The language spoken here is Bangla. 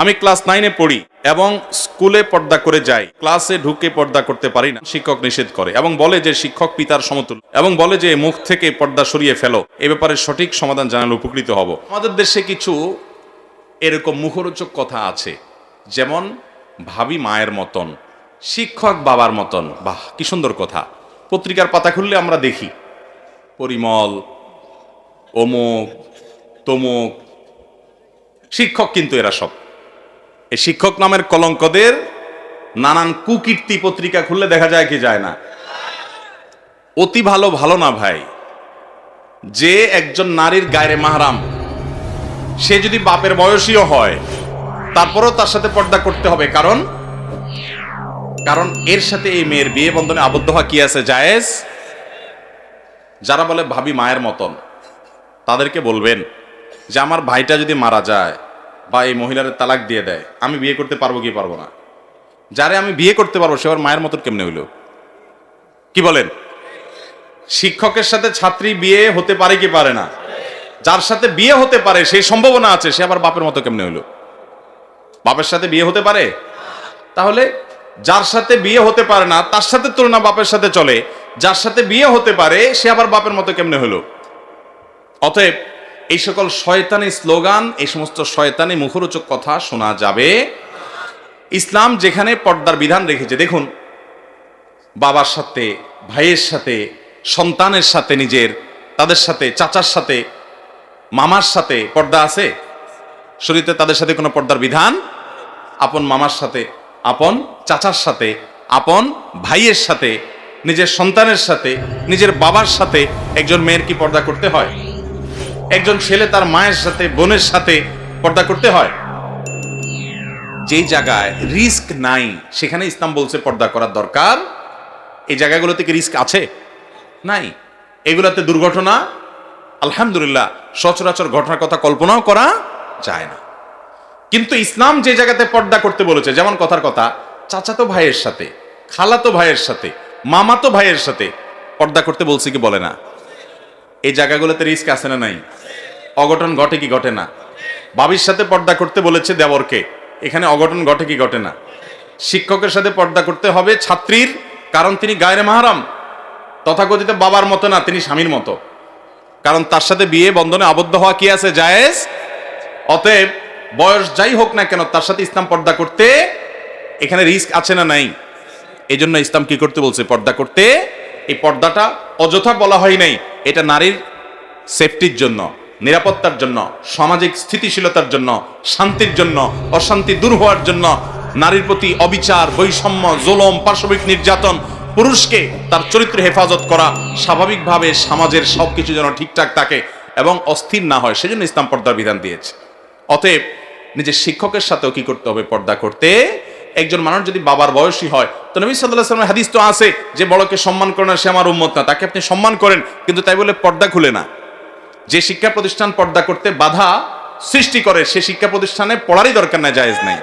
আমি ক্লাস 9-এ পড়ি এবং স্কুলে পর্দা করে যাই, ক্লাসে ঢুকে পর্দা করতে পারি না, শিক্ষক নিষেধ করে এবং বলে যে শিক্ষক পিতার সমতুল্য এবং বলে যে মুখ থেকে পর্দা সরিয়ে ফেলো। এ ব্যাপারে সঠিক সমাধান জানালে উপকৃত হব। আমাদের দেশে কিছু এরকম মুখরোচক কথা আছে, যেমন ভাবি মায়ের মতন, শিক্ষক বাবার মতন। বাহ, কি সুন্দর কথা। পত্রিকার পাতা খুললে আমরা দেখি পরিমল, অমুক তমুক শিক্ষক, কিন্তু এরা সব এই শিক্ষক নামের কলঙ্কদের নানান কুকীর্তি পত্রিকা খুললে দেখা যায় কি যায় না। অতি ভালো ভালো না ভাই, যে একজন নারীর গায়রে মাহরাম, সে যদি বাপের বয়সীও হয় তারপরেও তার সাথে পর্দা করতে হবে, কারণ এর সাথে এই মেয়ের বিয়ে বন্ধনে আবদ্ধ হওয়া কি আছে, জায়েজ। যারা বলে ভাবি মায়ের মতন, তাদেরকে বলবেন যে আমার ভাইটা যদি মারা যায় বা এই মহিলার তালাক দিয়ে দেয়, আমি বিয়ে করতে পারবো কি পারবো না? যারে আমি বিয়ে করতে পারবো সে আমার মায়ের মতন কেমনে হইল? কি বলেন? শিক্ষকের সাথে ছাত্রী বিয়ে হতে পারে কি পারে না? যার সাথে বিয়ে হতে পারে সেই সম্ভাবনা আছে, সে আবার বাপের মতো কেমনে হইল? বাপের সাথে বিয়ে হতে পারে? তাহলে যার সাথে বিয়ে হতে পারে না তার সাথে তুলনা বাপের সাথে চলে, যার সাথে বিয়ে হতে পারে সে আবার বাপের মতো কেমনে হলো? অতএব এই সকল শয়তানি স্লোগান, এই সমস্ত শয়তানি মুখরোচক কথা শোনা যাবে। ইসলাম যেখানে পর্দার বিধান রেখেছে, দেখুন, বাবার সাথে, ভাইয়ের সাথে, সন্তানের সাথে, নিজের তাদের সাথে, চাচার সাথে, মামার সাথে পর্দা আছে শরীয়তে? তাদের সাথে কোনো পর্দার বিধান? আপন মামার সাথে, আপন চাচার সাথে, আপন ভাইয়ের সাথে, নিজের সন্তানের সাথে, নিজের বাবার সাথে একজন মেয়ের কি পর্দা করতে হয়? একজন ছেলে তার মায়ের সাথে, বোনের সাথে পর্দা করতে হয়? যেই জায়গায় রিস্ক নাই সেখানে ইসলাম বলছে পর্দা করার দরকার। এই জায়গাগুলোতে কি রিস্ক আছে? নাই। এগুলোতে দুর্ঘটনা আলহামদুলিল্লাহ সচরাচর ঘটনার কথা কল্পনাও করা যায় না। কিন্তু ইসলাম যে জায়গাতে পর্দা করতে বলেছে, যেমন কথার কথা, চাচাতো ভাইয়ের সাথে, খালাতো ভাইয়ের সাথে, মামাতো ভাইয়ের সাথে পর্দা করতে বলছে কি বলে না? এই জায়গাগুলোতে রিস্ক আছে না নাই? অঘটন ঘটে কি ঘটে না? বাবির সাথে পর্দা করতে বলেছে দেবরকে, এখানে অঘটন ঘটে কি ঘটে না? শিক্ষকের সাথে পর্দা করতে হবে ছাত্রীর, কারণ তিনি গায়রে মাহরাম, তথাকথিত বাবার মতো না, তিনি স্বামীর মতো, কারণ তার সাথে বিয়ে বন্ধনে আবদ্ধ হওয়া কি আছে, জায়েজ। অতএব বয়স যাই হোক না কেন তার সাথে ইসলাম পর্দা করতে, এখানে রিস্ক আছে না নাই? এই জন্য ইসলাম কি করতে বলছে? পর্দা করতে। এই পর্দাটা অযথা বলা হয় নাই, এটা নারীর সেফটির জন্য, নিরাপত্তার জন্য, সামাজিক স্থিতিশীলতার জন্য, শান্তির জন্য, অশান্তি দূর হওয়ার জন্য, নারীর প্রতি অবিচার, বৈষম্য, জুলুম, পাশবিক নির্যাতন, পুরুষকে তার চরিত্র হেফাজত করা, স্বাভাবিকভাবে সমাজের সবকিছু যেন ঠিকঠাক থাকে এবং অস্থির না হয়, সেজন্য ইসলাম পর্দার বিধান দিয়েছে। অতএব নিজের শিক্ষকের সাথেও কি করতে হবে? পর্দা করতে। একজন মানুষ যদি বাবার বয়সী হয়, তো নবী সাল্লাল্লাহু আলাইহি ওয়াসাল্লামের হাদিস তো আছে যে বড়কে সম্মান করে না সে আমার উম্মত না। তাকে আপনি সম্মান করেন, কিন্তু তাই বলে পর্দা খুলে না। যে শিক্ষা প্রতিষ্ঠান পর্দা করতে বাধা সৃষ্টি করে সে শিক্ষা প্রতিষ্ঠানে পড়ারই দরকার নাই, জায়েজ নাই।